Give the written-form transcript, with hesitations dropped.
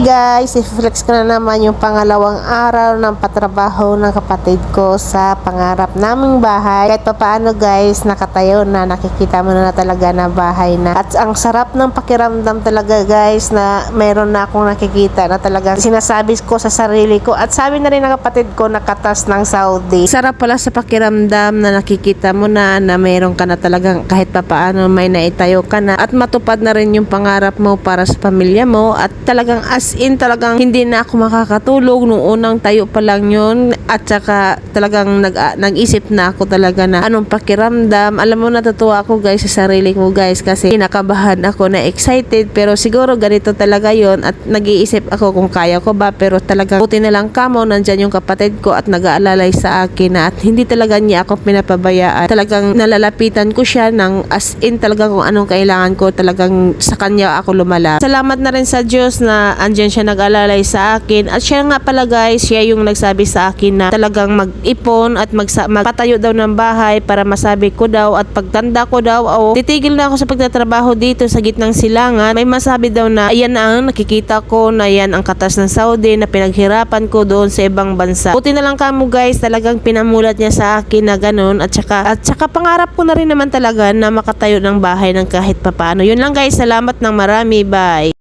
Guys, i-flex ko na naman yung pangalawang araw ng patrabaho ng kapatid ko sa pangarap naming bahay. Kahit pa paano guys, nakatayo na, nakikita mo na talaga na bahay na. At ang sarap ng pakiramdam talaga guys na meron na akong nakikita na talaga sinasabi ko sa sarili ko. At sabi na rin ng kapatid ko na katas ng Saudi. Sarap pala sa pakiramdam na nakikita mo na meron ka na talagang kahit pa paano may naitayo ka na. At matupad na rin yung pangarap mo para sa pamilya mo. At talagang talagang hindi na ako makakatulog nung unang tayo pa lang yun at saka talagang nag-isip na ako talaga na anong pakiramdam. Alam mo, natutuwa ako guys sa sarili ko guys kasi kinakabahan ako na excited pero siguro ganito talaga yon at nag-iisip ako kung kaya ko ba pero talagang buti na lang kamo nandyan yung kapatid ko at nag-aalalay sa akin na at hindi talaga niya ako pinapabayaan. Talagang nalalapitan ko siya ng as in talagang kung anong kailangan ko talagang sa kanya ako lumala. Salamat na rin sa Diyos na andyan siya nag-alalay sa akin at siya nga pala guys, siya yung nagsabi sa akin na talagang mag-ipon at magpatayo daw ng bahay para masabi ko daw at pagtanda ko daw titigil na ako sa pagtatrabaho dito sa gitnang silangan. May masabi daw na ayan ang nakikita ko na yan ang katas ng Saudi na pinaghirapan ko doon sa ibang bansa. Buti na lang kamo guys, talagang pinamulat niya sa akin na ganun at saka pangarap ko na rin naman talaga na makatayo ng bahay ng kahit papaano. Yun lang guys, salamat ng marami, bye.